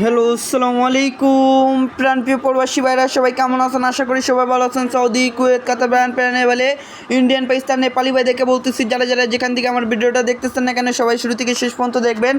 Hello, আসসালামু আলাইকুম প্রাণপ্রিয় প্রবাসী ভাইরা, সবাই কেমন আছেন? আশা করি সবাই ভালো আছেন। সৌদি, কুয়েত, কাতার, নেপালে, ইন্ডিয়ান, পাকিস্তান, নেপালি ভাইদেরকে বলতেছি, যারা যারা যেখান থেকে আমার ভিডিওটা দেখতেছেন না কেন, সবাই শুরু থেকে শেষ পর্যন্ত দেখবেন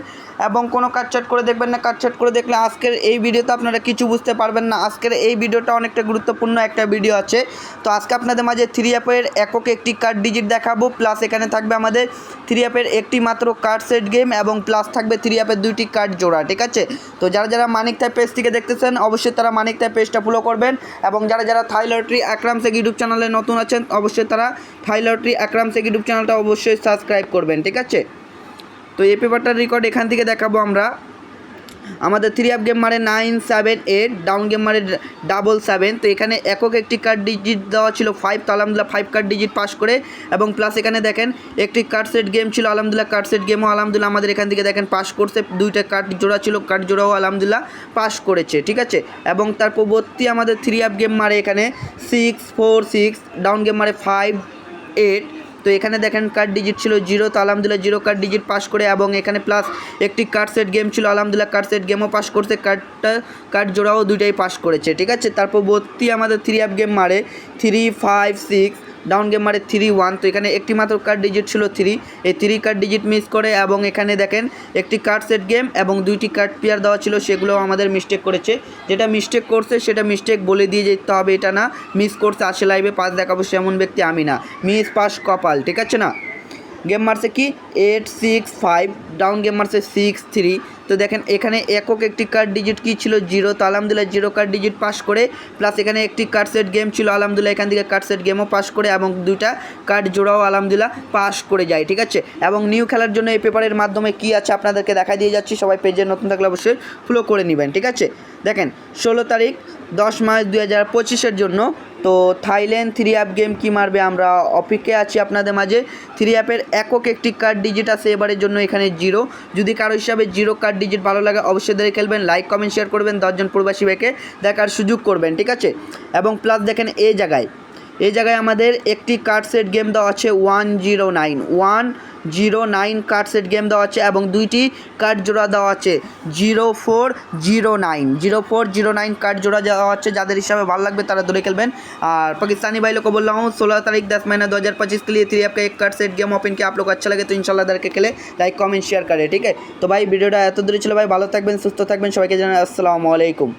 এবং কোনো কাটছাট করে দেখবেন না। কাটছাট করে দেখলে আজকের এই ভিডিওতে আপনারা কিছু বুঝতে পারবেন না। আজকের এই ভিডিওটা অনেকটা গুরুত্বপূর্ণ একটা ভিডিও আছে। তো আজকে আপনাদের মাঝে 3 অ্যাপের একক একটি কার্ড ডিজিট দেখাবো, প্লাস এখানে থাকবে আমাদের 3 অ্যাপের একটি মাত্র কার্ড সেট গেম এবং প্লাস থাকবে 3 অ্যাপের 2টি কার্ড জোড়া। ঠিক আছে? তো যারা যারা মানিক তাই পেজ থেকে দেখতেছেন, অবশ্যই তারা মানিক তাই পেজটা ফলো করবেন এবং যারা যারা থাই লটারি আকরাম শেখ ইউটিউব চ্যানেলে নতুন আছেন, অবশ্যই তারা থাই লটারি আকরাম শেখ ইউটিউব চ্যানেলটা অবশ্যই সাবস্ক্রাইব করবেন। ঠিক আছে? তো এই পেপারটার রেকর্ড এখান থেকে দেখাবো আমরা। আমাদের 3 অ্যাপ গেম মারে 978, ডাউন গেম মারে 777। তো এখানে একক একটি কার্ড ডিজিট দেওয়া ছিল 5, তো আলহামদুলিল্লাহ 5 কার্ড ডিজিট পাস করে এবং প্লাস এখানে দেখেন একটি কার্ড সেট গেম ছিল, আলহামদুলিল্লাহ কার্ড সেট গেমও আলহামদুলিল্লাহ আমাদের এখান থেকে দেখেন পাস করছে। 2টা কার্ড জোড়া ছিল, কার্ড জোড়াও আলহামদুলিল্লাহ পাস করেছে। ঠিক আছে? এবং তার পরবর্তী আমাদের 3 অ্যাপ গেম মারে এখানে 646, ডাউন গেম মারে 58। তো এখানে দেখেন কার্ড ডিজিট ছিল 0, তো আলহামদুলিল্লাহ 0 কার্ড ডিজিট পাস করে এবং এখানে প্লাস একটি কার্ড সেট গেম ছিল, আলহামদুলিল্লাহ কার্ড সেট গেমও পাস করছে, কার্ড জোড়াও 2টাই পাস করেছে। ঠিক আছে? তারপর ভর্তি আমাদের 3 অ্যাপ গেম মারে 356, ডাউন গেম মারে 31। তো এখানে একটি মাত্র কার্ড ডিজিট ছিল 3, এই 3 কার্ড ডিজিট মিস করে এবং এখানে দেখেন একটি কার্ড সেট গেম এবং 2টি কার্ড পেয়ার দেওয়া ছিল, সেগুলো আমাদের মিস্টেক করেছে। যেটা মিস্টেক করছে সেটা মিস্টেক বলে দিয়ে যেতে হবে, এটা না মিস করছে আসে লাইভে পাস দেখাবো সেমন ব্যক্তি আমি না। মিস পাস কপাল। ঠিক আছে না? গেম মারছে কি 865, ডাউন গেম মারছে 63। তো দেখেন এখানে একক একটি কার্ড ডিজিট কি ছিল 0, তো আলহামদুলিল্লাহ 0 কার্ড ডিজিট পাস করে, প্লাস এখানে একটি কার্ড সেট গেম ছিল, আলহামদুলিল্লাহ এখান থেকে কার্ড সেট গেমও পাস করে এবং 2টা কার্ড জোড়াও আলহামদুলিল্লাহ পাস করে যায়। ঠিক আছে? এবং নিউ খেলার জন্য এই পেপারের মাধ্যমে কি আছে আপনাদেরকে দেখাই দিয়ে যাচ্ছি, সবাই পেজে নতুন থাকলে অবশ্যই ফলো করে নেবেন। ঠিক আছে? দেখেন 16 তারিখ 10 মার্চ 2025-এর জন্য তো থাইল্যান্ড 3 অ্যাপ গেম কি মারবে, আমরা অপেক্ষায় আছি আপনাদের মাঝে। 3 অ্যাপের একক একটি কার্ড ডিজিট আছে এবারের জন্য এখানে 0। যদি কারো হিসাবে 0 কার্ড ডিজিট ভালো লাগে অবশ্যই দেখে খেলবেন, লাইক কমেন্ট শেয়ার করবেন, 10 জন প্রবাসী ভাইকে দেখার সুযোগ করবেন। ঠিক আছে? এবং প্লাস দেখেন এই জায়গায় আমাদের একটি কার্ড সেট গেম দেওয়া আছে 109 কার্ড সেট গেম দেওয়া আছে এবং 2টি কার্ড জোড়া দেওয়া আছে 0409 কার্ড জোড়া দেওয়া আছে। যাদের হিসাবে ভালো লাগবে তারা ধরে খেলবেন। আর पाकिस्तानी भाई लोग को बोल रहा हूँ 16 तारीख 10 महीना 2025 के लिए 3 ऐप का एक कार्ड सेट गेम ओपन किया। आप लोग को अच्छा लगे तो इंशाल्लाह दर के खेले, लाइक कमेंट शेयर करें। ठीक है? तो भाई वीडियोটা এত দূরে ছিল ভাই, ভালো থাকবেন, সুস্থ থাকবেন, সবাইকে জানাই আসসালামু আলাইকুম।